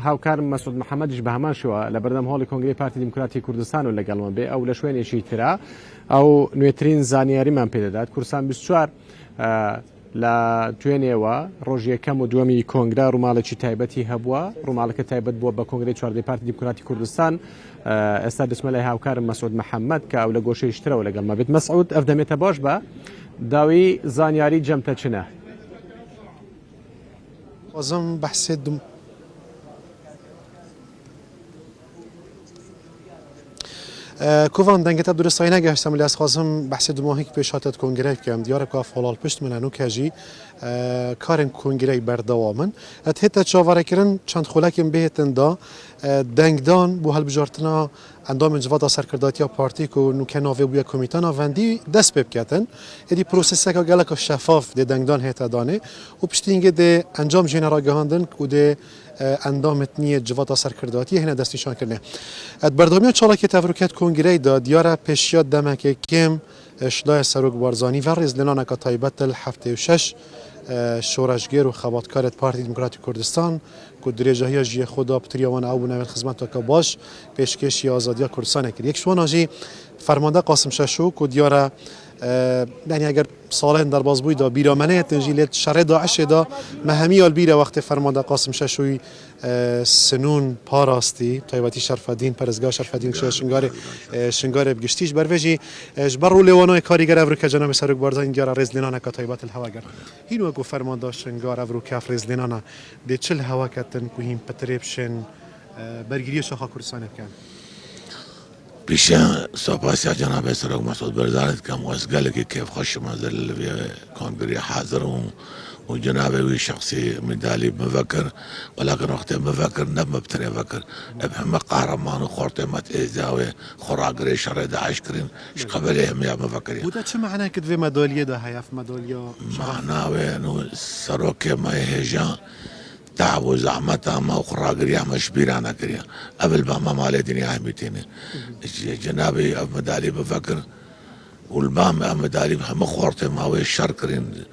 هاوکارم مەسعود محەممەدیش بە هەمان شێوە لە بەردەم هۆڵی کۆنگرەی پارتی دیموکراتی کوردستان و لەگەڵمان بێ ئەو لە شوێنێکی ترا ئەو نوێترین زانیاریمان پێدەدات. کورسان 24 لە توێنێەوە ڕۆژ یەکەم و دووەمی کۆنگرا ڕووماڵێکی تایبەتی هەبووە، ڕووماڵەکە تایبەت بووە بە کۆنگرەی چواردەی پارتی دیموکراتی کوردستان. ئێستا دەچمە لای هاوکارم مەسعود محەممەد کە ئەو لە گۆشەی ترەوە لەگەڵما بێت. مەسعود ئەف دەمێتە بۆش بە داوی زانیاری جەمتە چنە؟ وازم بحث کوفان دنگت درستایی نگهشتم ولی از خواستم بحث دو ماهی که پیش هاتت کنگره کردم دیاره که فولال پشت من انو کجی کارن کنگره بردوامن اتهت چاوره کردن چند خلاکیم بهتن دا دنگدان بو هل بجارتنا اندام جواد سرکرداتی پارتی کو نو کناوی بو کمیتانا وندی دست بکتن ادی پروسس که گلک شفاف د دنگدان هت دانه و پشتینگه د انجام جنرال گهاندن کو د اندام تنی جواد سرکرداتی هنه دستیشان کنه اد بردامی چالا که تفروکت کنگره دا دیاره پیشیات دمک کم اشلای سروک بارزانی و رزلنان که تایبت الهفته و شش شورشگر و خباتکار پارتی دموکراتی کردستان که درجه جی خدا بتریوان او نویل خدمت که باش پیشکشی آزادی کردستان کرد. یک شوان آجی فرمانده قاسم ششو که دیاره یعنی اگر ساله در بازبوی دا بیرامنه تنجیلت شر داعش دا مهمی البیره وقت فرمانده قاسم ششوی سنون پاراستی تایباتی شرفدین پرزگاه شرفدین شنگار بگشتیش بروجی جبرو لیوانای کاریگر افریقا جناب سرک بارزان دیاره رزلینانه که تایبات الهواگر هینو اگو فرمانده شنگار افریقا رزلینانه دی چل هوا کتن که هین پتریبشن برگیری شاخا کردستان بکن پیشا سپاس جناب سرک مسعود برزانت کم واسقال که کیف خوش منزل کانگری حاضر و جناب وی شخصي مدالي مفكر ولكن وقت مفكر نب مبتني فكر ابهم قهرمان وخورتي مت ازاوي خراقري شرد عشكرين اش قبلهم يا مفكرين وده شو معناه كده ميداليه ده هيا في ميداليه معناه انه سروك ما هيجا تعب وزعمتها ما خراقري ما شبيرانا كريا قبل ما مالي دنيا هميتيني جنابي اب مدالي مفكر والبام اب مدالي مخورتي ما هو الشركرين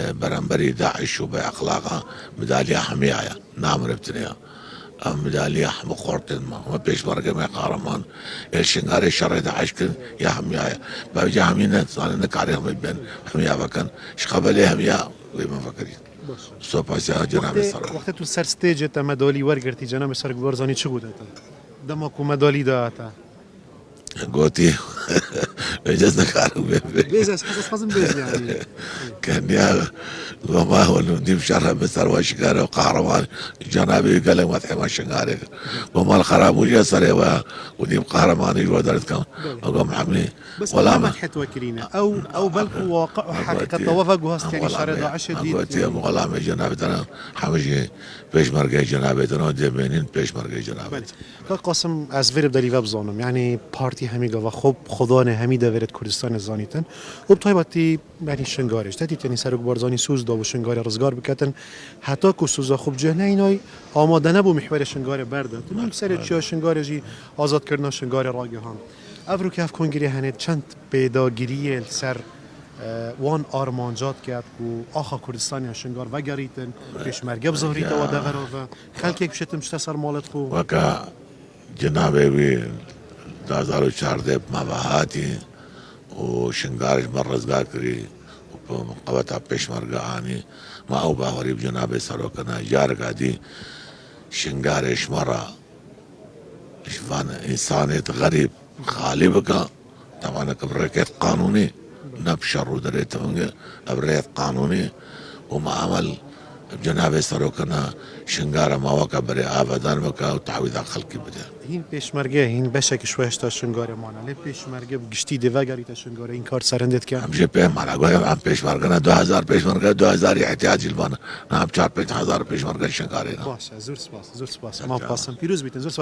برنبري داعش وبأخلاقها مدالية حمية نعم ربتنيها مدالية مخورتين ما بيش مرقة ما قارمان الشنغاري شر داعش كن يا حمية بيجي حمينا صار نكاريهم البن حمية بكن شقبلي حمية وما فكرين سوباس يا جناب السر وقت تو سر ستيج تا مدالي ورقرتي جناب سرك بارزاني چه بود دماكو مدالي داتا قوتي بجاز نكارو بيز حاسس فازم بيز يعني كان يا وما هو نديم شرها بسر وشقاره وقهرمان جنابي قال لي ما تحمى شقاره وما الخراب وجا سري وديم قهرمان يودرت كم اقوم حملي ولا ما تحت وكرينا او بل واقع حقيقه توافق وهاستاني شر داعش دي قلت ولا ما جنابي انا حمجي بيش مرقي جنابي انا دمنين بيش مرقي جنابي قاسم از ویر بدلی وب زانم یعنی پارتی همیگا و خوب خدا نه همی داورت کردستان زانیتن و بطایباتی یعنی شنگارش دادید یعنی سرک بارزانی سوز دا و شنگار رزگار بکتن حتی که سوزا خوب جهنه اینای آماده نبو محور شنگار برده تنم سر چیا شنگار جی آزاد کردن شنگار راگه هم افرو که اف کنگیری هنه چند پیداگیری سر وان آرمانجات کرد و آخا کردستان یا شنگار وگریتن پیشمرگه بظهریت و دغراوه خلک بشتم شتسر مالت خو وکا جنابي وي 2014 مباهاتي وشنقارش مرزقا كري وقوتها بيشمرقا اني ما او باوري بجنابي سروكنا جارقا دي شنقارش مرة شفان انسانيت غريب خالي بكا طبعا كبريكيت قانوني نبشر ودريت ابريت قانوني وما عمل جناب سروكنا شنگار ما وكا بري آبادان وكا وتعويض خلقي بده هين پیشمرگه هين بشك شويش تا شنگار مانا لی پیشمرگه بگشتی دیوگری تا شنگار این کار سرندت کرد همشه پیم مانا گویم هم پیشمرگه 2000 پیشمرگه 2000 احتیاجی البانا هم 4-5 هزار پیشمرگه شنگاری باشه زور سپاس ما پاسم پیروز بیتن زور سپاس